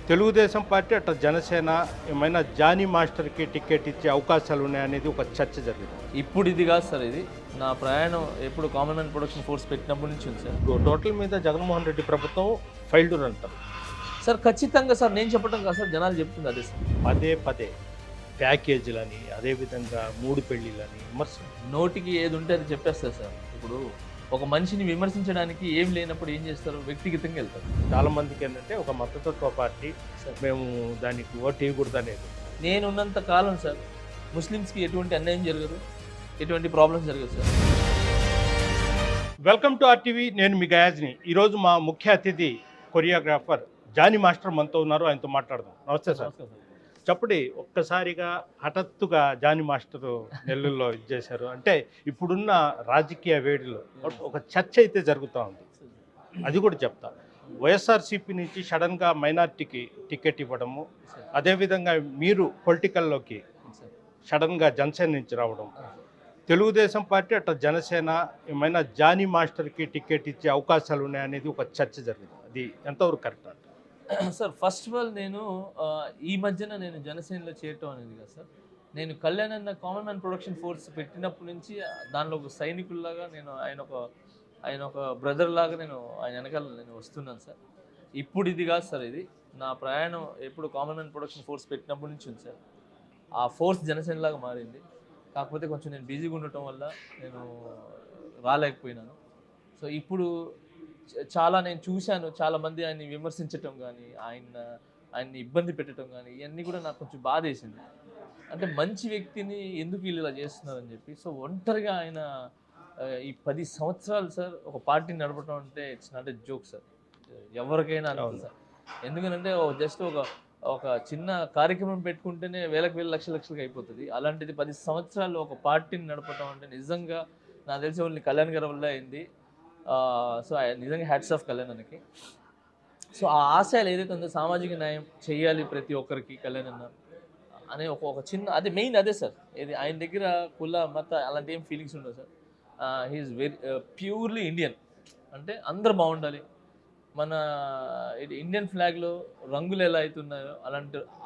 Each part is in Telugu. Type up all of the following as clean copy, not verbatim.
తెలుగుదేశం పార్టీ అట్లా జనసేన ఏమైనా జానీ మాస్టర్కి టికెట్ ఇచ్చే అవకాశాలు ఉన్నాయనేది ఒక చర్చ జరిగింది. ఇప్పుడు ఇది కాదు సార్, ఇది నా ప్రయాణం ఎప్పుడు కామన్ మ్యాన్ ప్రొడక్షన్ ఫోర్స్ పెట్టినప్పటి నుంచి ఉంది సార్. టోటల్ మీద జగన్మోహన్ రెడ్డి ప్రభుత్వం ఫెయిల్యూర్ అంటారు. సార్ ఖచ్చితంగా సార్, నేను చెప్పడం కాదు సార్, జనాలు చెప్తుంది అదే సార్. పదే పదే ప్యాకేజీలని, అదేవిధంగా మూడు పెళ్లిలని విమర్శలు. నోటికి ఏది ఉంటే అది చెప్పేస్తారు సార్. ఇప్పుడు ఒక మనిషిని విమర్శించడానికి ఏం లేనప్పుడు ఏం చేస్తారు, వ్యక్తిగతంగా వెళ్తారు. చాలా మందికి ఏంటంటే ఒక మతతత్వ పార్టీ మేము దానికి ఓటు వేయకూడదు అనేది. నేనున్నంత కాలం సార్ ముస్లిమ్స్కి ఎటువంటి అన్యాయం జరగదు, ఎటువంటి ప్రాబ్లమ్స్ జరగదు సార్. వెల్కమ్ టు ఆర్టీవీ, నేను మీ గయాజ్ని. ఈరోజు మా ముఖ్య అతిథి కొరియోగ్రాఫర్ జానీ మాస్టర్ మనతో ఉన్నారు, ఆయనతో మాట్లాడదాం. నమస్తే సార్. చెప్పండి, ఒక్కసారిగా హఠాత్తుగా జానీ మాస్టర్ నెల్లూరులో ఇచ్చేశారు అంటే ఇప్పుడున్న రాజకీయ వేడిలో ఒక చర్చ అయితే జరుగుతూ ఉంది, అది కూడా చెప్తా. వైఎస్ఆర్సీపీ నుంచి సడన్గా మైనార్టీకి టికెట్ ఇవ్వడము, అదేవిధంగా మీరు పొలిటికల్లోకి సడన్గా జనసేన నుంచి రావడం, తెలుగుదేశం పార్టీ అట్లా జనసేన ఏమైనా జానీ మాస్టర్కి టికెట్ ఇచ్చే అవకాశాలు ఉన్నాయనేది ఒక చర్చ జరిగింది, అది ఎంతవరకు కరెక్ట్ అంట? సార్ ఫస్ట్ ఆఫ్ ఆల్ నేను ఈ మధ్యన నేను జనసేనలో చేరటం అనేది కదా సార్, నేను కళ్యాణ్ అన్న కామన్ మ్యాన్ ప్రొడక్షన్ ఫోర్స్ పెట్టినప్పటి నుంచి దానిలో ఒక సైనికుల్లాగా నేను ఆయన ఒక బ్రదర్ లాగా నేను ఆయన వెనకాల నేను వస్తున్నాను సార్. ఇప్పుడు ఇది కాదు సార్, ఇది నా ప్రయాణం ఎప్పుడు కామన్ మ్యాన్ ప్రొడక్షన్ ఫోర్స్ పెట్టినప్పటి నుంచి ఉంది సార్. ఆ ఫోర్స్ జనసేనలాగా మారింది, కాకపోతే కొంచెం నేను బిజీగా ఉండటం వల్ల నేను రాలేకపోయినాను. సో ఇప్పుడు చాలా నేను చూశాను, చాలామంది ఆయన్ని విమర్శించటం కానీ ఆయన్ని ఇబ్బంది పెట్టడం కానీ ఇవన్నీ కూడా నాకు కొంచెం బాధ వేసింది. అంటే మంచి వ్యక్తిని ఎందుకు వీళ్ళు ఇలా చేస్తున్నారని చెప్పి. సో ఒంటరిగా ఆయన ఈ 10 సంవత్సరాలు సార్ ఒక పార్టీని నడపడం అంటే it's not a joke sir, ఎవరికైనా అనుకుంది సార్. ఎందుకంటే జస్ట్ ఒక చిన్న కార్యక్రమం పెట్టుకుంటేనే వేలకు లక్షలకి అయిపోతుంది. అలాంటిది 10 సంవత్సరాలు ఒక పార్టీని నడపడం అంటే నిజంగా నాకు తెలిసి ఓన్లీ కళ్యాణ్ గారి వల్ల అయింది. సో నిజంగా హ్యాట్స్ ఆఫ్ కళ్యాణ్ అన్నకి. సో ఆ ఆశయాలు ఏదైతే ఉందో సామాజిక న్యాయం చేయాలి ప్రతి ఒక్కరికి కళ్యాణ్ అన్న అనే ఒక చిన్న అదే మెయిన్ అదే సార్. ఇది ఆయన దగ్గర కుల మత అలాంటి ఏం ఫీలింగ్స్ ఉండవు sir. He is very purely Indian, అంటే అందరూ బాగుండాలి. మన ఇండియన్ ఫ్లాగ్లో రంగులు ఎలా అవుతున్నాయో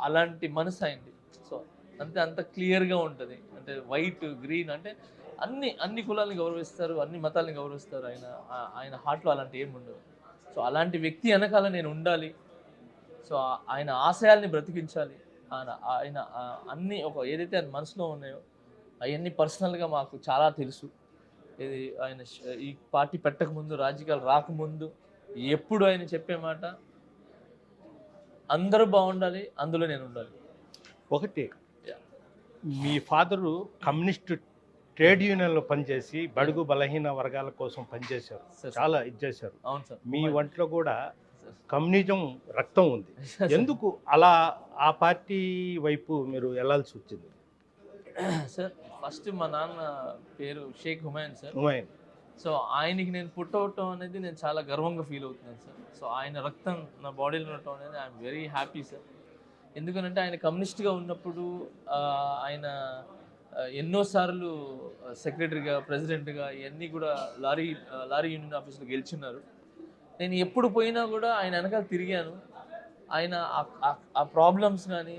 అలాంటి మనసు అయింది. సో అంత క్లియర్గా ఉంటుంది, అంటే వైట్ గ్రీన్, అంటే అన్ని కులాలని గౌరవిస్తారు, అన్ని మతాలని గౌరవిస్తారు. ఆయన హార్ట్లో అలాంటి ఏమి ఉండదు. సో అలాంటి వ్యక్తి వెనకాల నేను ఉండాలి. సో ఆయన ఆశయాల్ని బ్రతికించాలి. ఆయన అన్ని ఏదైతే ఆయన మనసులో ఉన్నాయో అవన్నీ పర్సనల్గా మాకు చాలా తెలుసు. ఇది ఆయన ఈ పార్టీ పెట్టకముందు, రాజకీయాలు రాకముందు ఎప్పుడు ఆయన చెప్పే మాట అందరూ బాగుండాలి, అందులో నేను ఉండాలి. ఒకటి, మీ ఫాదరు కమ్యూనిస్ట్ ట్రేడ్ యూనియన్లో పనిచేసి బడుగు బలహీన వర్గాల కోసం పనిచేశారు, చాలా ఇచ్చేశారు. అవును సార్. మీ ఒంట్లో కూడా కమ్యూనిజం రక్తం ఉంది. ఎందుకు అలా ఆ పార్టీ వైపు మీరు వెళ్ళాల్సి వచ్చింది? సార్ ఫస్ట్ మా నాన్న పేరు షేక్ హుమాయూన్ సార్. హుమాయూన్. సో ఆయనకి నేను పుట్టవటం అనేది నేను చాలా గర్వంగా ఫీల్ అవుతున్నాను సార్. సో ఆయన రక్తం నా బాడీలో ఉండటం అనేది ఐఎమ్ వెరీ హ్యాపీ సార్. ఎందుకంటే ఆయన కమ్యూనిస్ట్గా ఉన్నప్పుడు ఆయన ఎన్నోసార్లు సెక్రటరీగా, ప్రెసిడెంట్గా ఇవన్నీ కూడా లారీ యూనియన్ ఆఫీస్లో గెలిచున్నారు. నేను ఎప్పుడు పోయినా కూడా ఆయన వెనకాల తిరిగాను. ఆయన ఆ ప్రాబ్లమ్స్ కానీ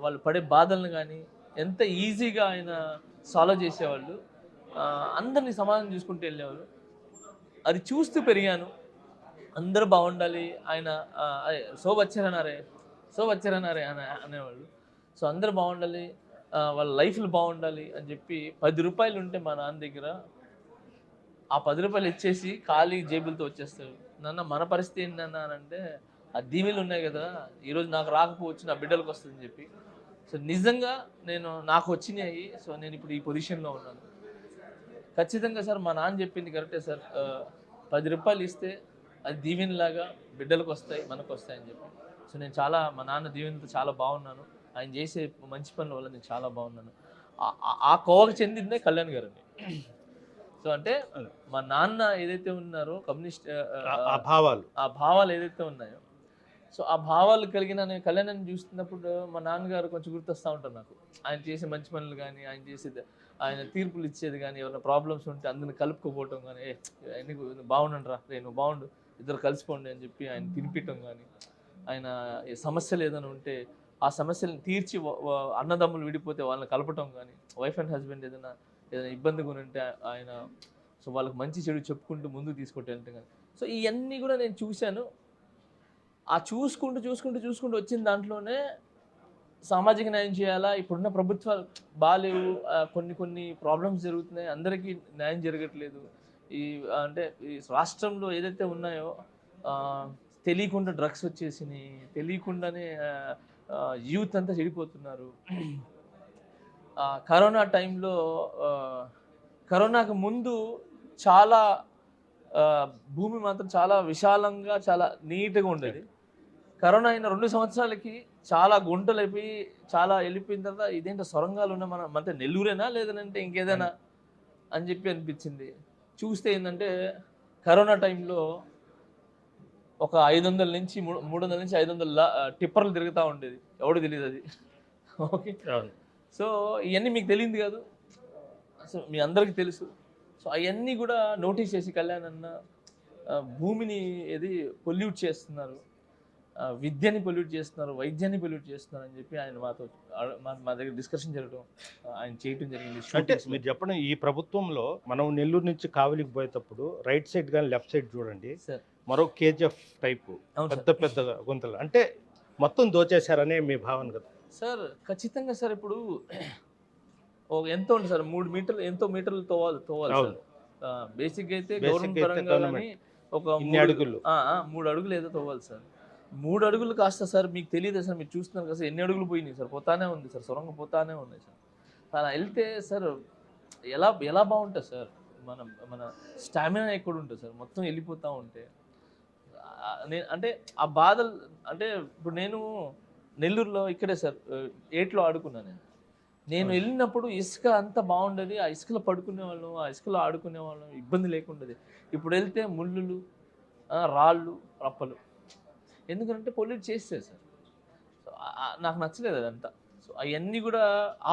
వాళ్ళు పడే బాధలను కానీ ఎంత ఈజీగా ఆయన సాల్వ్ చేసేవాళ్ళు, అందరినీ సమాధానం చూసుకుంటూ వెళ్ళేవాళ్ళు. అది చూస్తూ పెరిగాను. అందరూ బాగుండాలి, ఆయన సో వచ్చారన్నారే అనేవాళ్ళు. సో అందరూ బాగుండాలి, వాళ్ళ లైఫ్లు బాగుండాలి అని చెప్పి 10 రూపాయలు ఉంటే మా నాన్న దగ్గర ఆ 10 రూపాయలు ఇచ్చేసి ఖాళీ జేబులతో వచ్చేస్తారు. నాన్న మన పరిస్థితి ఏంటన్నా అని అంటే, ఆ దీవెలు ఉన్నాయి కదా, ఈరోజు నాకు రాకపోవచ్చు నా బిడ్డలకు వస్తుందని చెప్పి. సో నిజంగా నాకు వచ్చినాయి. సో నేను ఇప్పుడు ఈ పొజిషన్లో ఉన్నాను. ఖచ్చితంగా సార్ మా నాన్న చెప్పింది కరెక్టే సార్. 10 రూపాయలు ఇస్తే అది దీవెనలాగా బిడ్డలకు వస్తాయి, మనకు వస్తాయి అని చెప్పి. సో నేను మా నాన్న దీవెనతో చాలా బాగున్నాను. ఆయన చేసే మంచి పనుల వల్ల నేను చాలా బాగున్నాను. ఆ కోవకు చెందిందే కళ్యాణ్ గారండి. సో అంటే మా నాన్న ఏదైతే ఉన్నారో కమ్యూనిస్ట్ ఆ భావాలు ఏదైతే ఉన్నాయో, సో ఆ భావాలు కలిగిన నేను కళ్యాణాన్ని చూస్తున్నప్పుడు మా నాన్నగారు కొంచెం గుర్తొస్తూ ఉంటారు నాకు. ఆయన చేసే మంచి పనులు కానీ, ఆయన తీర్పులు ఇచ్చేది కానీ, ఎవరైనా ప్రాబ్లమ్స్ ఉంటే అందరిని కలుపుకోపోవటం కానీ, బాగుండండి రా, నేను బాగుండు, ఇద్దరు కలిసిపోండి అని చెప్పి ఆయన తినిపించడం కానీ. ఆయన ఈ సమస్యలు ఏదైనా ఉంటే ఆ సమస్యలను తీర్చి అన్నదమ్ములు విడిపోతే వాళ్ళని కలపటం కానీ, వైఫ్ అండ్ హస్బెండ్ ఏదైనా ఇబ్బందిగా ఉంటే ఆయన సో వాళ్ళకి మంచి చెడు చెప్పుకుంటూ ముందుకు తీసుకుంటే కానీ, సో ఇవన్నీ కూడా నేను చూశాను. ఆ చూసుకుంటూ వచ్చిన దాంట్లోనే సామాజిక న్యాయం చేయాలా, ఇప్పుడున్న ప్రభుత్వాలు బాలేవు, కొన్ని ప్రాబ్లమ్స్ జరుగుతున్నాయి, అందరికీ న్యాయం జరగట్లేదు. ఈ అంటే ఈ రాష్ట్రంలో ఏదైతే ఉన్నాయో తెలియకుండా డ్రగ్స్ వచ్చేసినాయి, తెలియకుండానే యూత్ అంతా చెడిపోతున్నారు. కరోనా టైంలో కరోనాకు ముందు చాలా భూమి మాత్రం చాలా విశాలంగా చాలా నీట్గా ఉండేది. కరోనా అయిన 2 సంవత్సరాలకి చాలా గుంటలు అయిపోయి చాలా వెళ్ళిపోయిన తర్వాత ఇదేంటో సొరంగాలు ఉన్న మన నెల్లూరేనా లేదంటే ఇంకేదైనా అని చెప్పి అనిపించింది. చూస్తే ఏంటంటే కరోనా టైంలో ఒక 500 నుంచి 300 నుంచి 500 టిప్పర్లు తిరుగుతూ ఉండేది, ఎవడు తెలియదు అది. ఓకే, సో ఇవన్నీ మీకు తెలియదు కాదు, సో మీ అందరికీ తెలుసు. సో అవన్నీ కూడా నోటీస్ చేసి కళ్యాణ్ అన్న భూమిని పొల్యూట్ చేస్తున్నారు, విద్యని పొల్యూట్ చేస్తున్నారు, వైద్యాన్ని పొల్యూట్ చేస్తున్నారు అని చెప్పి ఆయన మా దగ్గర డిస్కషన్ జరగడం, ఆయన చేయటం జరిగింది. అంటే మీరు చెప్పడం, ఈ ప్రభుత్వంలో మనం నెల్లూరు నుంచి కావలికి పోయేటప్పుడు రైట్ సైడ్ కానీ లెఫ్ట్ సైడ్ చూడండి, మరో కేజీఎఫ్ టైపు పెద్ద గుంతలు, అంటే మొత్తం దోచేశారనే మీ భావన కదా సార్? ఖచ్చితంగా సార్. ఇప్పుడు ఎంతో ఉంది సార్, 3 మీటర్లు ఎంతో మీటర్లు తోవాలి సార్. బేసిక్గా అయితే గవర్నమెంట్ పరంగా కానీ ఒక 3 అడుగులు ఏదో తోవాలి సార్. 3 అడుగులు కాస్త సార్ మీకు తెలియదు సార్, మీరు చూస్తున్నారు కదా సార్, ఎన్ని అడుగులు పోయినాయి సార్, పోతానే ఉంది సార్, సొరంగం పోతానే ఉంది సార్. అలా వెళ్తే సార్ ఎలా బాగుంటుంది సార్, మన స్టామినా ఎక్కడ ఉంటుంది సార్, మొత్తం వెళ్ళిపోతూ ఉంటే. అంటే ఆ బాధలు, అంటే ఇప్పుడు నేను నెల్లూరులో ఇక్కడే సార్ 8లో ఆడుకున్నాను. నేను వెళ్ళినప్పుడు ఇసుక అంతా బాగుండేది, ఆ ఇసుకలో పడుకునే వాళ్ళం, ఆ ఇసుకలో ఆడుకునే వాళ్ళం, ఇబ్బంది లేకుండేది. ఇప్పుడు వెళ్తే ముళ్ళులు, రాళ్ళు, రప్పలు, ఎందుకంటే పొల్యూట్ చేస్తే సార్. సో నాకు నచ్చలేదు అదంతా. సో అవన్నీ కూడా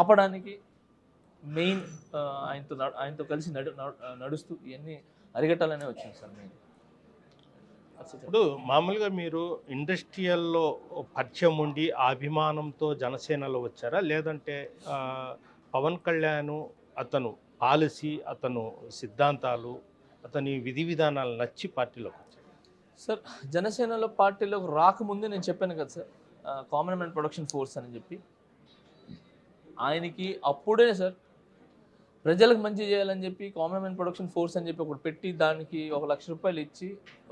ఆపడానికి మెయిన్ ఆయనతో కలిసి నడుస్తూ ఇవన్నీ అరిగట్టాలనే వచ్చింది సార్ మెయిన్. ఇప్పుడు మామూలుగా మీరు ఇండస్ట్రియల్లో పరిచయం ఉండి అభిమానంతో జనసేనలో వచ్చారా, లేదంటే పవన్ కళ్యాణ్ అతను పాలసీ, అతను సిద్ధాంతాలు, అతని విధి విధానాలు నచ్చి పార్టీలోకి వచ్చారు? సార్ జనసేనలో పార్టీలోకి రాకముందే నేను చెప్పాను కదా sir, common man production force అని చెప్పి, ఆయనకి అప్పుడే సార్ ప్రజలకు మంచి చేయాలని చెప్పి కామన్ మ్యాన్ ప్రొడక్షన్ ఫోర్స్ అని చెప్పి ఒకటి పెట్టి దానికి ₹1,00,000 ఇచ్చి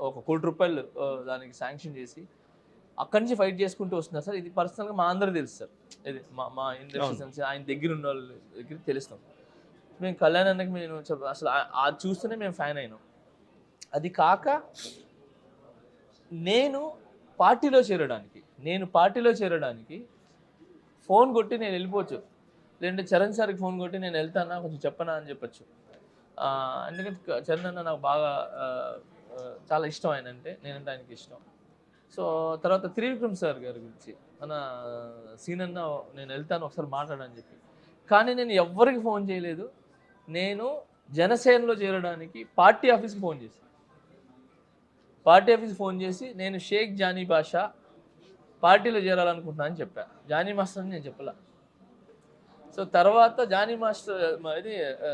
₹1 కోటి దానికి శాంక్షన్ చేసి అక్కడి నుంచి ఫైట్ చేసుకుంటూ వస్తున్నారు సార్. ఇది పర్సనల్గా మా అందరూ తెలుసు సార్, ఇది మా ఇండస్ట్రీ ఆయన దగ్గర ఉన్న వాళ్ళ దగ్గర తెలుస్తాం. మేము కళ్యాణ్ అన్నకి మేము అసలు అది చూస్తూనే మేము ఫ్యాన్ అయినాం. అది కాక నేను పార్టీలో చేరడానికి ఫోన్ కొట్టి నేను వెళ్ళిపోవచ్చు, లేదంటే చరణ్ సార్కి ఫోన్ కొట్టి నేను వెళ్తానా కొంచెం చెప్పనా అని చెప్పచ్చు. ఎందుకంటే చరణ్ అన్న నాకు బాగా చాలా ఇష్టం, ఆయన అంటే నేనంటే ఆయనకి ఇష్టం. సో తర్వాత త్రివిక్రమ్ సార్ గారి గురించి మన సీన్ అన్న నేను వెళ్తాను ఒకసారి మాట్లాడని చెప్పి, కానీ నేను ఎవ్వరికి ఫోన్ చేయలేదు. నేను జనసేనలో చేరడానికి పార్టీ ఆఫీస్కి ఫోన్ చేసి నేను షేక్ జానీ బాషా పార్టీలో చేరాలనుకుంటున్నా అని చెప్పా. జానీ మాస్టర్ అని నేను చెప్పలా. సో తర్వాత జానీ మాస్టర్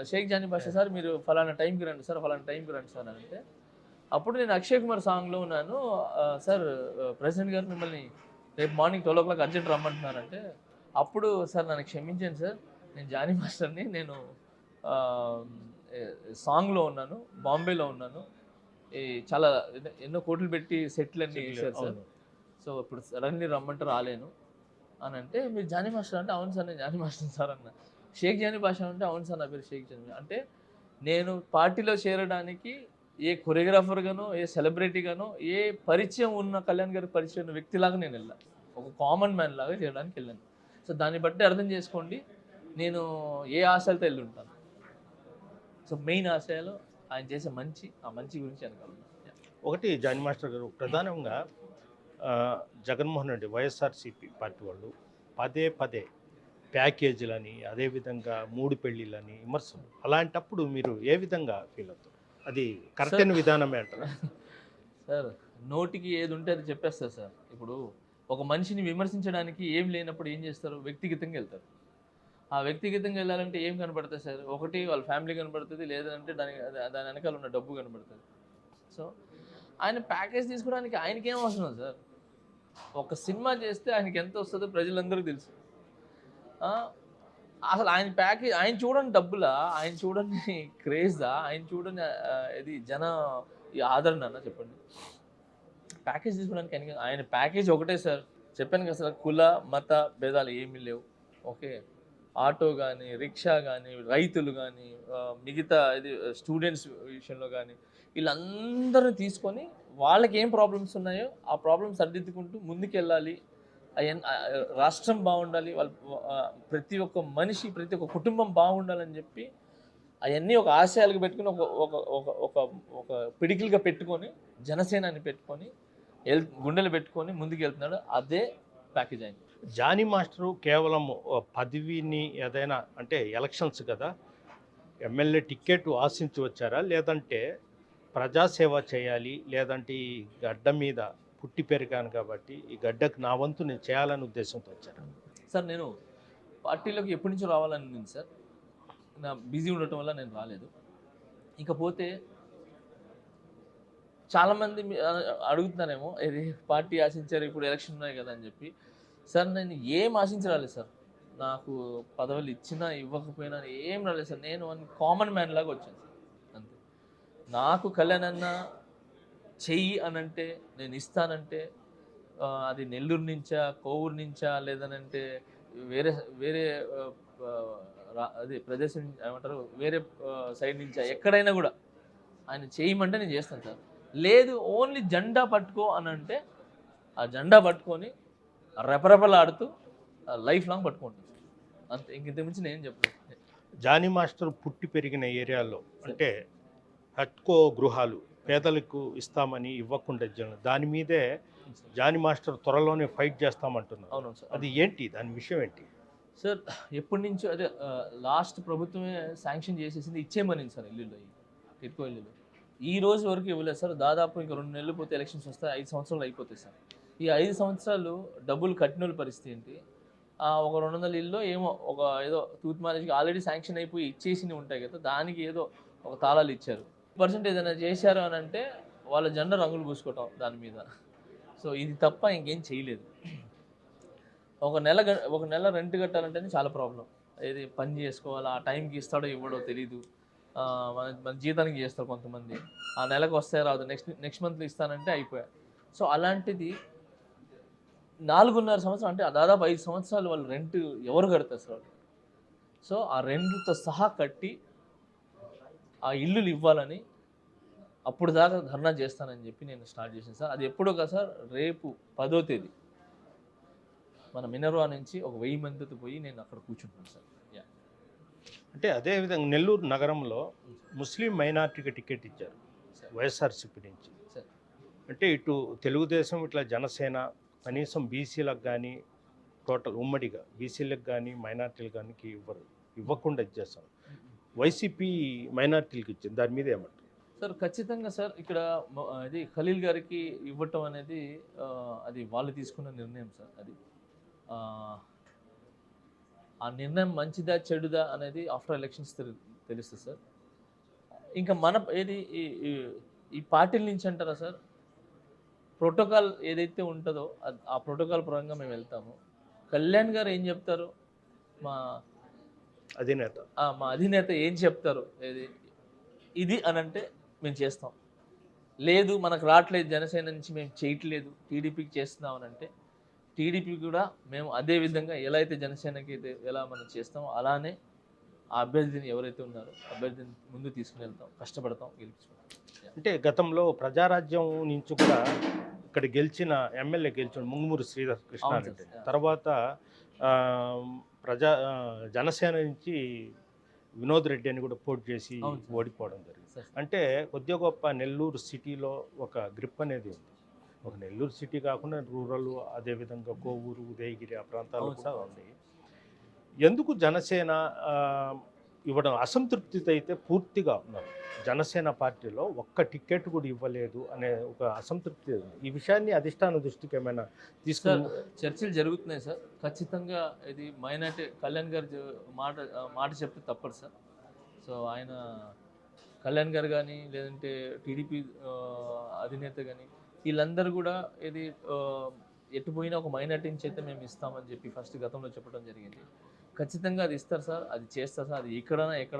షేక్ జానీ బాషా సార్ మీరు ఫలానా టైంకి రండి సార్ అని అంటే, అప్పుడు నేను అక్షయ్ కుమార్ సాంగ్లో ఉన్నాను సార్, ప్రెసిడెంట్ గారు మిమ్మల్ని రేపు మార్నింగ్ 12 o'clock అర్జెంట్ రమ్మంటున్నారంటే, అప్పుడు సార్ నన్ను క్షమించండి సార్, నేను జానీ మాస్టర్ని, నేను సాంగ్లో ఉన్నాను, బాంబేలో ఉన్నాను, చాలా ఎన్నో కోట్లు పెట్టి సెట్లు అన్నీ వేశారు సార్, సో ఇప్పుడు సడన్లీ రమ్మంటే రాలేను అని అంటే, మీరు జానీ మాస్టర్ అంటే అవును సార్ నేను జానీ మాస్టర్ సార్ అన్న. షేక్ జానీ బాషా అంటే అవును సార్ నా పేరు షేక్ జానీ. అంటే నేను పార్టీలో చేరడానికి ఏ కొరియోగ్రాఫర్గానో, ఏ సెలబ్రిటీగానో, ఏ పరిచయం ఉన్న కళ్యాణ్ గారికి పరిచయం ఉన్న వ్యక్తిలాగా నేను వెళ్ళాను, ఒక కామన్ మ్యాన్ లాగా చేయడానికి వెళ్ళాను. సో దాన్ని బట్టి అర్థం చేసుకోండి నేను ఏ ఆశలతో వెళ్ళి ఉంటాను. సో మెయిన్ ఆశయాలు ఆయన చేసే ఆ మంచి గురించి అనుకోవాలి. ఒకటి జానీ మాస్టర్ గారు, ప్రధానంగా జగన్మోహన్ రెడ్డి వైఎస్ఆర్సీపీ పార్టీ వాళ్ళు పదే ప్యాకేజీలని, అదేవిధంగా 3 పెళ్ళిళ్ళని విమర్శలు, అలాంటప్పుడు మీరు ఏ విధంగా ఫీల్ అవుతారు? అది కరెక్ట్ అయిన విధానమే అంటారా? సార్ నోటికి ఏది ఉంటే అది చెప్పేస్తారు సార్. ఇప్పుడు ఒక మనిషిని విమర్శించడానికి ఏం లేనప్పుడు ఏం చేస్తారు? వ్యక్తిగతంగా వెళ్తారు. ఆ వ్యక్తిగతంగా వెళ్ళాలంటే ఏం కనపడతాయి సార్? ఒకటి వాళ్ళ ఫ్యామిలీ కనపడుతది. లేదంటే దాని వెనకాల ఉన్న డబ్బు కనపడుతది. సో, ఆయన ప్యాకేజ్ తీసుకోవడానికి ఆయనకేం అవసరం సార్? ఒక సినిమా చేస్తే ఆయనకి ఎంత వస్తదో ప్రజలందరికీ తెలుసు. ఆ! అసలు ఆయన ప్యాకేజ్ ఆయన చూడని డబ్బులా? ఆయన చూడని క్రేజా? ఆయన చూడని ఇది ఈ ఆదరణనా చెప్పండి? ప్యాకేజ్ తీసుకోవడానికి ఆయన ప్యాకేజ్ ఒకటే సార్. చెప్పాను కదా సార్, కుల, మత భేదాలు ఏమీ లేవు. ఓకే. ఆటో గానీ, రిక్షా గానీ, రైతులు గానీ, మిగతా స్టూడెంట్స్ విషయంలో గానీ, వీళ్ళందరిని తీసుకొని వాళ్ళకేం ప్రాబ్లమ్స్ ఉన్నాయో ఆ ప్రాబ్లమ్స్ సరిదిద్దుకుంటూ ముందుకెళ్ళాలి. రాష్ట్రం బాగుండాలి. ప్రతి ఒక్క మనిషి, ప్రతి ఒక్క కుటుంబం బాగుండాలని చెప్పి అవన్నీ ఒక ఆశయాలుగా పెట్టుకొని ఒక ఒక ఒక ఒక ఒక పిడికిలుగా పెట్టుకొని జనసేనని పెట్టుకొని గుండెలు పెట్టుకొని ముందుకు వెళ్తున్నాడు. అదే ప్యాకేజ్ అయింది. జానీ మాస్టరు కేవలం పదవిని ఏదైనా అంటే ఎలక్షన్స్ కదా, ఎమ్మెల్యే టికెట్ ఆశించి వచ్చారా, లేదంటే ప్రజాసేవ చేయాలి, లేదంటే ఈ గడ్డ మీద పుట్టి పెరిగాను కాబట్టి ఈ గడ్డకు నా వంతు నేను చేయాలనే ఉద్దేశంతో వచ్చారా? సార్ నేను పార్టీలోకి ఎప్పటి నుంచో రావాలని ఉంది సార్. నా బిజీ ఉండటం వల్ల నేను రాలేదు. ఇకపోతే చాలామంది అడుగుతున్నారేమో, ఇది పార్టీ ఆశించారు, ఇప్పుడు ఎలక్షన్ ఉన్నాయి కదా అని చెప్పి. సార్ నేను ఏం ఆశించి రాలేదు సార్. నాకు పదవులు ఇచ్చినా ఇవ్వకపోయినా ఏం రాలేదు సార్. నేను కామన్ మ్యాన్ లాగా వచ్చాను సార్, అంతే. నాకు కళ్యాణ్ అన్న చెయ్యి అనంటే నేను ఇస్తానంటే అది నెల్లూరు నుంచా, కోవూరు నుంచా, లేదనంటే వేరే వేరే ప్రదేశం ఏమంటారు, వేరే సైడ్ నుంచా, ఎక్కడైనా కూడా ఆయన చేయమంటే నేను చేస్తాను సార్. లేదు ఓన్లీ జెండా పట్టుకో అని అంటే ఆ జెండా పట్టుకొని రెపరెపలాడుతూ లైఫ్ లాంగ్ పట్టుకుంటాను సార్, అంతే. ఇంత మించి నేను చెప్పలేదు. జానీ మాస్టర్ పుట్టి పెరిగిన ఏరియాలో అంటే హట్కో గృహాలు పేదలకు ఇస్తామని ఇవ్వకుండా దాని మీదే జానీ మాస్టర్ త్వరలోనే ఫైట్ చేస్తామంటున్నారు. అవును సార్. అది ఏంటి, దాని విషయం ఏంటి సార్? ఎప్పటి నుంచో లాస్ట్ ప్రభుత్వమే శాంక్షన్ చేసేసింది, ఇచ్చేయమని సార్ ఇల్లులో, ఎక్కువ ఇల్లులు. ఈ రోజు వరకు ఇవ్వలేదు సార్. దాదాపు ఇంకా 2 నెలలు పోతే ఎలక్షన్స్ వస్తాయి, 5 సంవత్సరాలు అయిపోతాయి సార్. ఈ 5 సంవత్సరాలు డబ్బులు కట్టిన పరిస్థితి ఏంటి? ఒక 200 ఇల్లు ఏమో ఏదో తూత్ మ్యారేజ్కి ఆల్రెడీ శాంక్షన్ అయిపోయి ఇచ్చేసినవి ఉంటాయి కదా, దానికి ఏదో ఒక తాళాలు ఇచ్చారు. పర్సెంట్ ఏదైనా చేశారు అని అంటే వాళ్ళ జెండా రంగులు పూసుకోవటం దాని మీద. సో ఇది తప్ప ఇంకేం చేయలేదు. ఒక నెల రెంట్ కట్టాలంటేనే చాలా ప్రాబ్లం. పని చేసుకోవాలి, ఆ టైంకి ఇస్తాడో ఇవ్వడో తెలీదు. మన జీతానికి చేస్తారు కొంతమంది, ఆ నెలకు వస్తే రాదు, నెక్స్ట్ మంత్లో ఇస్తానంటే అయిపోయా. సో అలాంటిది 4.5 సంవత్సరాలు అంటే దాదాపు 5 సంవత్సరాలు వాళ్ళు రెంట్ ఎవరు కడతారు సార్? సో ఆ రెంట్తో సహా కట్టి ఆ ఇల్లులు ఇవ్వాలని అప్పుడు దాకా ధర్నా చేస్తానని చెప్పి నేను స్టార్ట్ చేశాను సార్. అది ఎప్పుడో కదా సార్, రేపు 10వ తేదీ మన మినర్వా నుంచి ఒక 1000 మందితో పోయి నేను అక్కడ కూర్చుంటాను సార్. అంటే అదేవిధంగా నెల్లూరు నగరంలో ముస్లిం మైనార్టీకి టికెట్ ఇచ్చారు వైఎస్ఆర్సీపీ నుంచి. అంటే ఇటు తెలుగుదేశం ఇట్లా జనసేన కనీసం బీసీలకు కానీ టోటల్ ఉమ్మడిగా బీసీలకు కానీ మైనార్టీలకు కానీ ఇవ్వకుండా ఇచ్చేస్తాం. వైసీపీ మైనార్టీలకు ఇచ్చింది, దాని మీద ఏమంటారు సార్? ఖచ్చితంగా సార్, ఇక్కడ ఖలీల్ గారికి ఇవ్వటం అనేది అది వాళ్ళు తీసుకున్న నిర్ణయం సార్. అది ఆ నిర్ణయం మంచిదా చెడుదా అనేది ఆఫ్టర్ ఎలక్షన్స్ తెలుస్తుంది సార్. ఇంకా మన ఈ పార్టీల నుంచి అంటారా సార్, ప్రోటోకాల్ ఏదైతే ఉంటుందో ఆ ప్రోటోకాల్ పరంగా మేము వెళ్తాము. కళ్యాణ్ గారు ఏం చెప్తారు, మా అధినేత ఏం చెప్తారు, ఇది అని అంటే మేము చేస్తాం. లేదు మనకు రావట్లేదు, జనసేన నుంచి మేము చేయట్లేదు, టీడీపీకి చేస్తున్నాం అని అంటే టీడీపీ కూడా మేము అదే విధంగా ఎలా అయితే జనసేనకి అయితే ఎలా మనం చేస్తామో అలానే ఆ అభ్యర్థిని ఎవరైతే ఉన్నారో అభ్యర్థిని ముందు తీసుకుని వెళ్తాం, కష్టపడతాం, గెలిపించుకుంటాం. అంటే గతంలో ప్రజారాజ్యం నుంచి కూడా ఇక్కడ గెలిచిన ఎమ్మెల్యే గెలిచాడు ముంగుమూరు శ్రీధర్ కృష్ణారెడ్డి. తర్వాత జనసేన నుంచి వినోద్ రెడ్డి అని కూడా పోటీ చేసి ఓడిపోవడం జరిగింది. అంటే కొద్దిగా గొప్ప నెల్లూరు సిటీలో ఒక గ్రిప్ అనేది ఉంది. ఒక నెల్లూరు సిటీ కాకుండా రూరల్, అదేవిధంగా కోవూరు, ఉదయగిరి ఆ ప్రాంతాల్లో కూడా ఉంది. ఎందుకు జనసేన ఇవ్వడం అసంతృప్తితో అయితే పూర్తిగా ఉన్నారు. జనసేన పార్టీలో ఒక్క టికెట్ కూడా ఇవ్వలేదు అనే ఒక అసంతృప్తి ఉంది. ఈ విషయాన్ని అధిష్టాన దృష్టికి ఏమైనా సార్ తీసుకుని చర్చలు జరుగుతున్నాయి సార్. ఖచ్చితంగా ఇది మైనార్టీ కళ్యాణ్ గారు మాట చెప్తే తప్పదు సార్. సో ఆయన కళ్యాణ్ గారు కానీ లేదంటే టీడీపీ అధినేత కానీ వీళ్ళందరూ కూడా ఇది ఎటుపోయినా ఒక మైనార్టీ నుంచి అయితే మేము ఇస్తామని చెప్పి ఫస్ట్ గతంలో చెప్పడం జరిగింది. ఖచ్చితంగా అది ఇస్తారు సార్, అది చేస్తారు సార్. అది ఎక్కడ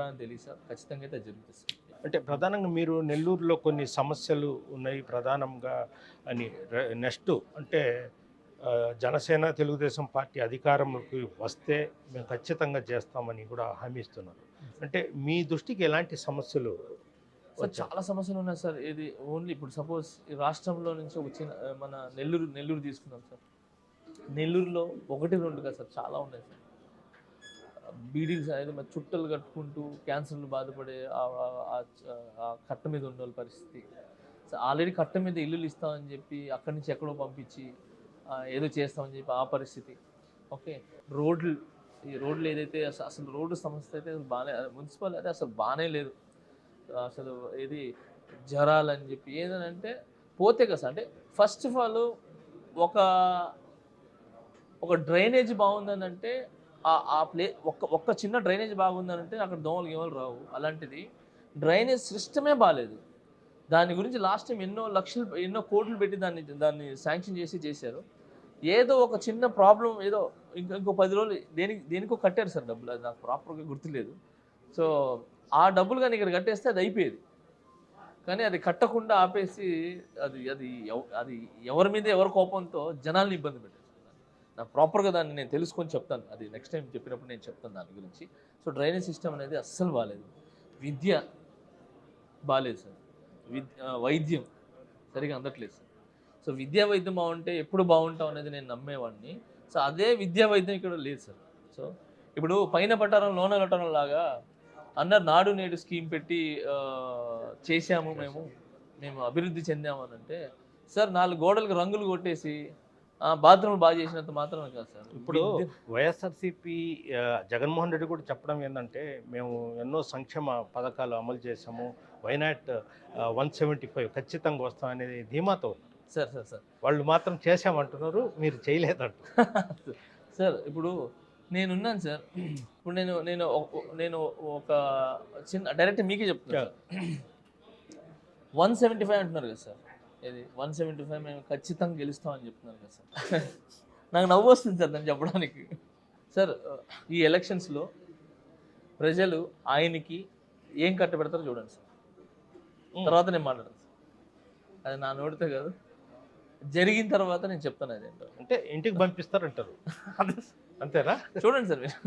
అని తెలియదు సార్. ఖచ్చితంగా అయితే జరుగుతుంది సార్. అంటే ప్రధానంగా మీరు నెల్లూరులో కొన్ని సమస్యలు ఉన్నాయి ప్రధానంగా అని నెక్స్ట్ అంటే జనసేన తెలుగుదేశం పార్టీ అధికారంలోకి వస్తే మేము ఖచ్చితంగా చేస్తామని కూడా హామీ ఇస్తున్నారు. అంటే మీ దృష్టికి ఎలాంటి సమస్యలు సార్ చాలా సమస్యలు ఉన్నాయి సార్. ఇది ఓన్లీ ఇప్పుడు సపోజ్ ఈ రాష్ట్రంలో నుంచి ఒక చిన్న మన నెల్లూరు తీసుకుందాం సార్. నెల్లూరులో 1-2 కదా సార్, చాలా ఉన్నాయి సార్. బీడీలు అనేది మరి చుట్టలు కట్టుకుంటూ క్యాన్సర్లు బాధపడే ఆ కట్ట మీద ఉన్న వాళ్ళ పరిస్థితి. ఆల్రెడీ కట్ట మీద ఇల్లులు ఇస్తామని చెప్పి అక్కడి నుంచి ఎక్కడో పంపించి ఏదో చేస్తామని చెప్పి ఆ పరిస్థితి. ఓకే, ఈ రోడ్లు ఏదైతే అసలు రోడ్డు సమస్య అయితే బాగానే, మున్సిపల్ అయితే అసలు బాగానే లేదు అసలు. ఏది జ్వరాలని చెప్పి ఏదనంటే పోతే కదా సార్. అంటే ఫస్ట్ ఆఫ్ ఆల్ ఒక డ్రైనేజ్ బాగుందని అంటే ఆ ఒక్క చిన్న డ్రైనేజ్ బాగుందనంటే అక్కడ దోమలు గేమలు రావు. అలాంటిది డ్రైనేజ్ సిస్టమే బాగాలేదు. దాని గురించి లాస్ట్ టైం ఎన్నో కోట్లు పెట్టి దాన్ని శాంక్షన్ చేశారు. ఏదో ఒక చిన్న ప్రాబ్లం ఏదో ఇంకో 10 రోజులు దేనికో కట్టారు సార్ డబ్బులు. అది నాకు ప్రాపర్గా గుర్తులేదు. సో ఆ డబ్బులు కానీ ఇక్కడ కట్టేస్తే అది అయిపోయేది. కానీ అది కట్టకుండా ఆపేసి అది ఎవరి మీద ఎవరి కోపంతో జనాల్ని ఇబ్బంది పెట్టారు. నాకు ప్రాపర్గా దాన్ని నేను తెలుసుకొని చెప్తాను. అది నెక్స్ట్ టైం చెప్పినప్పుడు నేను చెప్తాను దాని గురించి. సో డ్రైనేజ్ సిస్టమ్ అనేది అస్సలు బాగాలేదు. విద్య బాగాలేదు సార్. వైద్యం సరిగా అందట్లేదు సార్. సో విద్యా వైద్యం బాగుంటే ఎప్పుడు బాగుంటాం అనేది నేను నమ్మేవాడిని. సో అదే విద్యా వైద్యం ఇక్కడ లేదు సార్. సో ఇప్పుడు పైన పట్టారం లోన కట్టడం లాగా అన్నారు, నాడు నేడు స్కీమ్ పెట్టి చేశాము మేము అభివృద్ధి చెందాము అని అంటే సార్ 4 గోడలకు రంగులు కొట్టేసి బాత్రూమ్లు బాగా చేసినంత మాత్రం కాదు సార్. ఇప్పుడు వైఎస్ఆర్సీపీ జగన్మోహన్ రెడ్డి కూడా చెప్పడం ఏంటంటే మేము ఎన్నో సంక్షేమ పథకాలు అమలు చేసాము, వైనాట్ 175 ఖచ్చితంగా వస్తాం అనేది ధీమాతో సార్ వాళ్ళు మాత్రం చేసామంటున్నారు, మీరు చేయలేదంట. సార్ ఇప్పుడు నేనున్నాను సార్. ఇప్పుడు నేను ఒక చిన్న డైరెక్ట్ మీకే చెప్తున్నాను. 175 అంటున్నారు కదా సార్. ఇది 175 మేము ఖచ్చితంగా గెలుస్తామని చెప్తున్నారు కదా సార్. నాకు నవ్వు వస్తుంది సార్ దాన్ని చెప్పడానికి. సార్ ఈ ఎలక్షన్స్లో ప్రజలు ఆయనకి ఏం కట్టబెడతారో చూడండి సార్. తర్వాత నేను మాట్లాడతాను సార్. అది నా నోటితో కాదు, జరిగిన తర్వాత నేను చెప్తాను. అదేంటో అంటే ఇంటికి పంపిస్తారంటారు అంతేనా? చూడండి సార్ మీరు.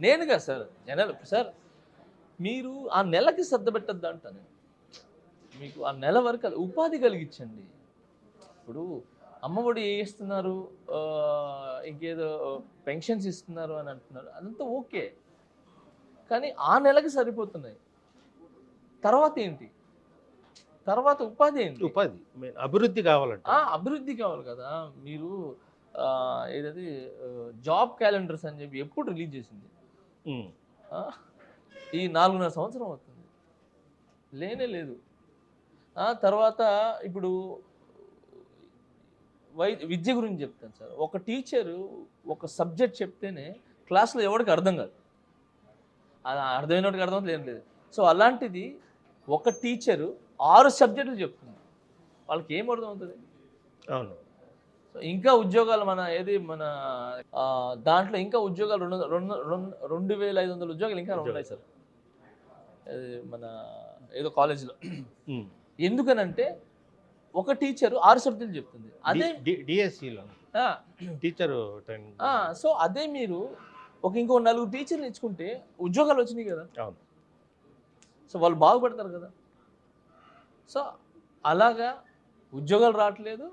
నేను కదా సార్ జనాలు సార్, మీరు ఆ నెలకి శ్రద్ధ పెట్టద్దు అంటాను. మీకు ఆ నెల వరకు ఉపాధి కలిగించండి. ఇప్పుడు అమ్మఒడి ఇస్తున్నారు, ఇంకేదో పెన్షన్స్ ఇస్తున్నారు అని అంటున్నారు, అదంతా ఓకే. కానీ ఆ నెలకి సరిపోతున్నాయి. తర్వాత ఏంటి? తర్వాత ఉపాధి ఏంటి? ఉపాధి అభివృద్ధి కావాలంటే అభివృద్ధి కావాలి కదా. మీరు ఏదది జాబ్ క్యాలెండర్స్ అని చెప్పి ఎప్పుడు రిలీజ్ చేసింది? ఈ 4.5 సంవత్సరం అవుతుంది, లేనే లేదు. తర్వాత ఇప్పుడు విద్య గురించి చెప్తాను సార్. ఒక టీచరు ఒక సబ్జెక్ట్ చెప్తేనే క్లాస్లో ఎవరికి అర్థం కాదు, అది అర్థమైనోడికి అర్థం లేదు. సో అలాంటిది ఒక టీచరు 6 సబ్జెక్టులు చెప్తుంది, వాళ్ళకి ఏం అర్థం అవుతుంది? అవును. సో ఇంకా ఉద్యోగాలు మన దాంట్లో ఇంకా ఉద్యోగాలు 2,500 ఉద్యోగాలు ఇంకా ఉన్నాయి సార్ మన ఏదో కాలేజీలో. ఎందుకనంటే ఒక టీచరు 6 సబ్జెక్టులు చెప్తుంది. అదే డిఎస్సిలో టీచరు. సో అదే మీరు ఇంకో 4 టీచర్లు ఇచ్చుకుంటే ఉద్యోగాలు వచ్చినాయి కదా. అవును. సో వాళ్ళు బాగుపడతారు కదా. సో అలాగా ఉద్యోగాలు రావట్లేదు,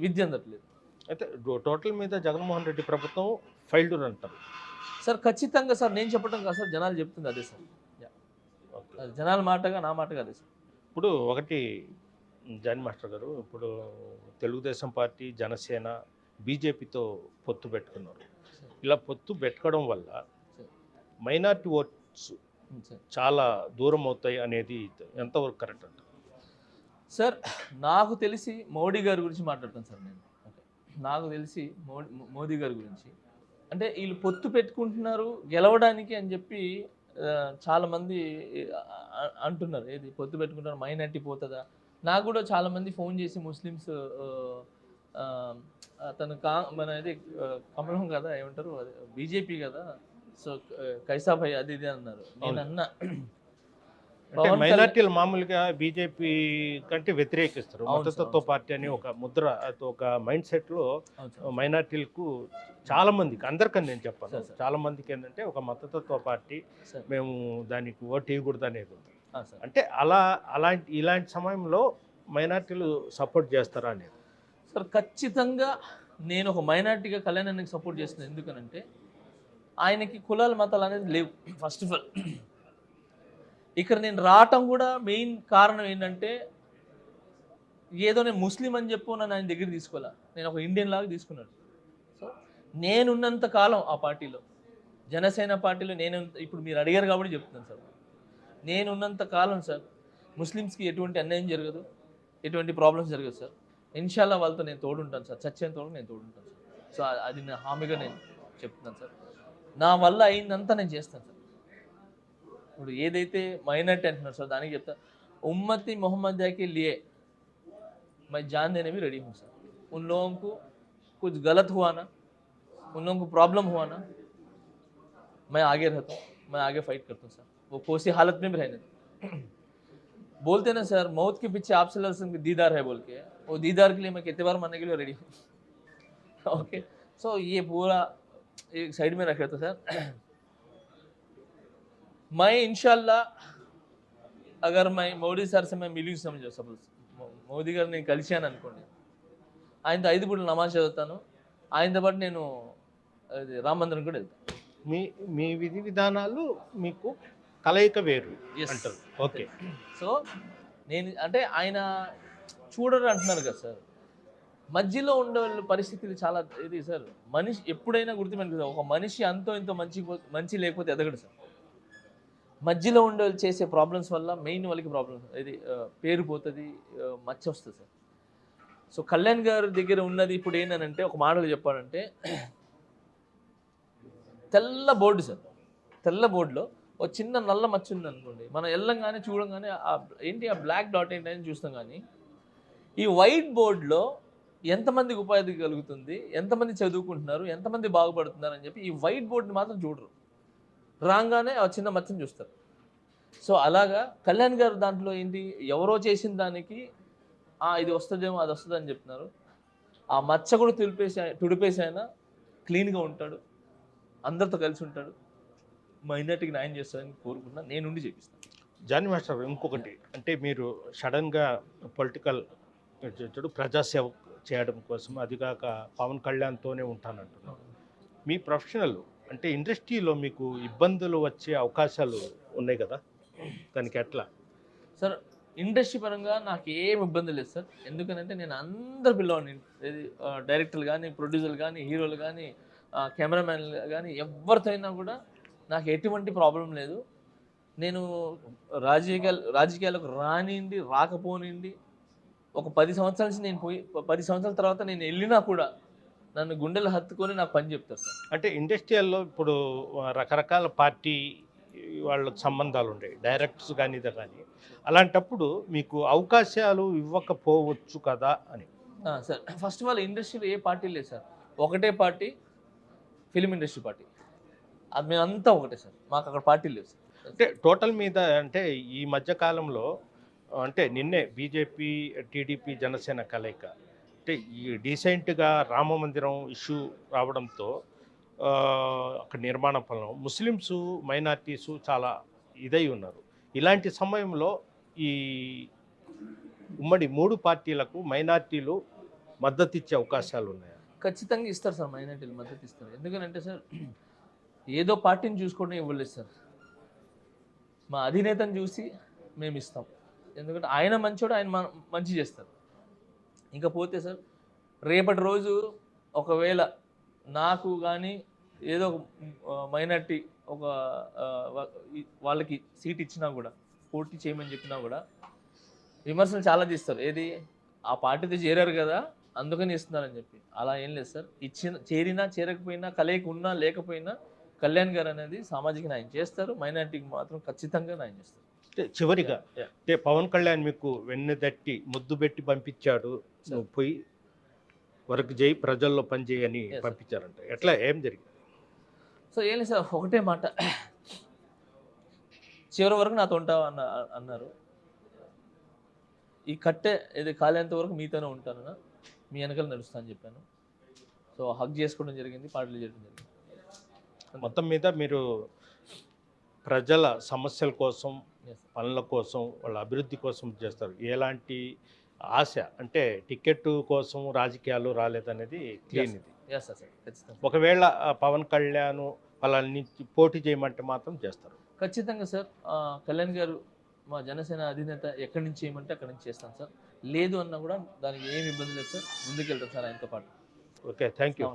విద్య అందట్లేదు. అయితే టోటల్ మీద జగన్మోహన్ రెడ్డి ప్రభుత్వం ఫెయిల్డ్ అంటారు సార్. ఖచ్చితంగా సార్, నేను చెప్పడం కాదు సార్, జనాలు చెప్తుంది అదే సార్. జనాల మాటగా నా మాటగా అదే సార్. ఇప్పుడు ఒకటి జానీ మాస్టర్ గారు, ఇప్పుడు తెలుగుదేశం పార్టీ, జనసేన, బీజేపీతో పొత్తు పెట్టుకున్నారు. ఇలా పొత్తు పెట్టుకోవడం వల్ల మైనారిటీ ఓట్స్ సార్ చాలా దూరం అవుతాయి అనేది ఎంతవరకు కరెక్ట్ అంట? సార్ నాకు తెలిసి మోడీ గారి గురించి మాట్లాడతాను సార్ నేను. ఓకే, నాకు తెలిసి మోదీ గారి గురించి అంటే వీళ్ళు పొత్తు పెట్టుకుంటున్నారు గెలవడానికి అని చెప్పి చాలామంది అంటున్నారు. ఏది పొత్తు పెట్టుకుంటారు మైనారిటీ పోతుందా? నాకు కూడా చాలామంది ఫోన్ చేసి ముస్లిమ్స్ అతను మన ఇది కమలం కదా, ఏమంటారు అది బీజేపీ కదా, సో కైసా భయ్ అది ఇది అన్నారు. నేను అన్నా అంటే మైనార్టీలు మామూలుగా బీజేపీ కంటే వ్యతిరేకిస్తారు. మతతత్వ పార్టీ అని ఒక ముద్ర, ఒక మైండ్ సెట్లో మైనార్టీలకు చాలా మందికి, అందరికని నేను చెప్పాను, చాలా మందికి ఏంటంటే ఒక మతతత్వ పార్టీ, మేము దానికి ఓటు వేయకూడదు అనేది ఉంది. అంటే ఇలాంటి సమయంలో మైనార్టీలు సపోర్ట్ చేస్తారా అనేది? సార్ ఖచ్చితంగా నేను ఒక మైనార్టీగా కళ్యాణానికి సపోర్ట్ చేస్తున్నాను. ఎందుకనంటే ఆయనకి కులాలు మతాలు అనేది లేవు. ఫస్ట్ ఆఫ్ ఆల్ ఇక్కడ నేను రావటం కూడా మెయిన్ కారణం ఏంటంటే ఏదో నేను ముస్లిం అని చెప్పు నన్ను ఆయన దగ్గర తీసుకోవాలా, నేను ఒక ఇండియన్ లాగా తీసుకున్నాను. సో నేనున్నంత కాలం ఆ పార్టీలో, జనసేన పార్టీలో నేను, ఇప్పుడు మీరు అడిగారు కాబట్టి చెప్తున్నాను సార్, నేనున్నంత కాలం సార్ ముస్లిమ్స్కి ఎటువంటి అన్యాయం జరగదు, ఎటువంటి ప్రాబ్లమ్స్ జరగదు సార్. ఇన్షాల్లా వాళ్ళతో నేను తోడుంటాను సార్, చచ్చేంత వరకు నేను తోడుంటాను సార్. సో అది నా హామీగా నేను చెప్తున్నాను సార్. నా వల్ల అయిందంతా నేను చేస్తాను సార్. ఇప్పుడు ఏదైతే మైనార్టీ అంటున్నారు సార్ దానికి చెప్తా, उम्मती मोहम्मदिया के लिए मैं जान देने भी रेडी हूँ सर. उन लोगों को कुछ गलत हुआ ना, उन लोगों को प्रॉब्लम हुआ ना, मैं आगे रहता हूँ, मैं आगे फाइट करता हूँ सर. वो कोई हालत में भी रहने दो. बोलते ना सर मौत के पीछे आप सल्लल्लाहु अलैहि वसल्लम की दीदार है बोल के, वो दीदार के लिए मैं कितने बार मरने के लिए रेडी हूँ. ओके, सो ये पूरा एक साइड में रखे तो सर मैं इंशाल्लाह अगर मैं మోడీ సార్ से मैं मिलूँ समझो, सपोज మోదీ గారు నేను కలిశాను అనుకోండి, ఆయనతో 5 పూటలు నమాజ్ చదువుతాను, ఆయనతో పాటు నేను రామ మందిరం కూడా వెళ్తాను. మీ విధి విధానాలు మీకు కలయిక వేరు అంటారు. ఓకే, సో నేను అంటే ఆయన చూడరు అంటున్నారు కదా సార్, మధ్యలో ఉండే వాళ్ళ పరిస్థితులు చాలా ఇది సార్. మనిషి ఎప్పుడైనా గుర్తుపెట్టుకుంటారు, ఒక మనిషి అంతో ఇంతో మంచి లేకపోతే ఎదగడు సార్. మధ్యలో ఉండే వాళ్ళు చేసే ప్రాబ్లమ్స్ వల్ల మెయిన్ వాళ్ళకి ప్రాబ్లమ్స్, ఇది పేరు పోతుంది, మచ్చ వస్తుంది సార్. సో కళ్యాణ్ గారి దగ్గర ఉన్నది ఇప్పుడు ఏంటంటే, ఒక మాటలు చెప్పాలంటే తెల్ల బోర్డు సార్, తెల్ల బోర్డులో ఒక చిన్న నల్ల మచ్చ ఉంది అనుకోండి, మనం వెళ్ళంగానే చూడంగానే ఏంటి ఆ బ్లాక్ డాట్ ఏంటి అని చూస్తాం. కానీ ఈ వైట్ బోర్డులో ఎంతమందికి ఉపాధి కలుగుతుంది, ఎంతమంది చదువుకుంటున్నారు, ఎంతమంది బాగుపడుతున్నారు అని చెప్పి ఈ వైట్ బోర్డుని మాత్రం చూడరు, రాగానే ఆ చిన్న మచ్చని చూస్తారు. సో అలాగా కళ్యాణ్ గారు దాంట్లో ఏంటి, ఎవరో చేసిన దానికి ఇది వస్తుందేమో అది వస్తుంది అని చెప్తున్నారు. ఆ మచ్చ కూడా తుడిపేసి ఆయన క్లీన్గా ఉంటాడు, అందరితో కలిసి ఉంటాడు, మైనార్టీకి న్యాయం చేస్తారని కోరుకుంటున్నా, నేనుండి చేపిస్తాను. జానీ మాస్టర్, ఇంకొకటి అంటే మీరు సడన్గా పొలిటికల్ ప్రజాసేవ చేయడం కోసం, అదిగాక పవన్ కళ్యాణ్తోనే ఉంటానంటున్నారు. మీ ప్రొఫెషనల్ అంటే ఇండస్ట్రీలో మీకు ఇబ్బందులు వచ్చే అవకాశాలు ఉన్నాయి కదా, దానికి ఎట్లా సార్? ఇండస్ట్రీ పరంగా నాకు ఏం ఇబ్బంది లేదు సార్. ఎందుకంటే నేను అందరు పిల్లవాడిని, డైరెక్టర్లు కానీ, ప్రొడ్యూసర్లు కానీ, హీరోలు కానీ, కెమెరామ్యాన్లు కానీ, ఎవరితో అయినా కూడా నాకు ఎటువంటి ప్రాబ్లం లేదు. నేను రాజకీయాలకు రానిండి రాకపోనిండి ఒక 10 సంవత్సరాల నుంచి నేను పోయి 10 సంవత్సరాల తర్వాత నేను వెళ్ళినా కూడా నన్ను గుండెలు హత్తుకొని నాకు పని చెప్తారు సార్. అంటే ఇండస్ట్రియల్లో ఇప్పుడు రకరకాల పార్టీ వాళ్ళకి సంబంధాలు ఉంటాయి, డైరెక్టర్స్ కానీ ఇదే కానీ, అలాంటప్పుడు మీకు అవకాశాలు ఇవ్వకపోవచ్చు కదా అని. సార్ ఫస్ట్ ఆఫ్ ఆల్ ఇండస్ట్రీలో ఏ పార్టీ లేదు సార్, ఒకటే పార్టీ, ఫిలిం ఇండస్ట్రీ పార్టీ. అది మేమంతా ఒకటే సార్, మాకు అక్కడ పార్టీలు లేవు సార్. అంటే టోటల్ మీద అంటే ఈ మధ్యకాలంలో అంటే నిన్నే బీజేపీ, టీడీపీ, జనసేన కలయిక, అంటే ఈ డీసెంట్గా రామ మందిరం ఇష్యూ రావడంతో అక్కడ నిర్మాణ పనులు ముస్లిమ్స్, మైనార్టీసు చాలా ఇదై ఉన్నారు. ఇలాంటి సమయంలో ఈ ఉమ్మడి 3 పార్టీలకు మైనార్టీలు మద్దతు ఇచ్చే అవకాశాలు ఉన్నాయి. ఖచ్చితంగా ఇస్తారు సార్, మైనార్టీలు మద్దతు ఇస్తారు. ఎందుకంటే సార్ ఏదో పార్టీని చూసుకోవడం ఇవ్వలేదు సార్, మా అధినేతను చూసి మేము ఇస్తాం. ఎందుకంటే ఆయన మంచోడు, ఆయన మంచి చేస్తారు. ఇంకపోతే సార్ రేపటి రోజు ఒకవేళ నాకు కానీ ఏదో మైనార్టీ ఒక వాళ్ళకి సీట్ ఇచ్చినా కూడా, పోటీ చేయమని చెప్పినా కూడా విమర్శలు చాలా తీస్తారు. ఏది ఆ పార్టీతో చేరారు కదా అందుకని ఇస్తున్నారని చెప్పి. అలా ఏం లేదు సార్. చేరినా చేరకపోయినా, కలయిక ఉన్నా లేకపోయినా కళ్యాణ్ గారు అనేది సామాజిక న్యాయం చేస్తారు. మైనారిటీకి మాత్రం ఖచ్చితంగా న్యాయం చేస్తారు. అంటే చివరిగా Yeah. అంటే పవన్ కళ్యాణ్ మీకు వెన్ను తట్టి ముద్దు పెట్టి పంపించాడు, నువ్వు పోయి వర్క్ చేయి, ప్రజల్లో పని చేయి అని Yes, sir. పంపించారంట. ఎట్లా ఏం జరిగింది? సో ఏం లేదు సార్, ఒకటే మాట, చివరి వరకు నాతో ఉంటావా అన్నారు. ఈ కట్టె ఇది కాలేంత వరకు మీతోనే ఉంటానన్నా, మీ వెనకాల నడుస్తా అని చెప్పాను. సో హగ్ చేసుకోవడం జరిగింది, పాటలు చేయడం జరిగింది. మొత్తం మీద మీరు ప్రజల సమస్యల కోసం, Yes, sir. పనుల కోసం, వాళ్ళ అభివృద్ధి కోసం చేస్తారు. ఎలాంటి ఆశ అంటే టికెట్ కోసం రాజకీయాలు రాలేదనేది క్లీన్ ఇది. Yes, sir, ఖచ్చితంగా. ఒకవేళ పవన్ కళ్యాణ్ వాళ్ళని పోటీ చేయమంటే మాత్రం చేస్తారు. ఖచ్చితంగా సార్. కళ్యాణ్ గారు మా జనసేన అధినేత ఎక్కడి నుంచి చేయమంటే అక్కడి నుంచి చేస్తాను సార్. లేదు అన్నా కూడా దానికి ఏమి ఇబ్బంది లేదు సార్. ముందుకెళ్తాం సార్ ఆయనతో పాటు. Okay, thank you.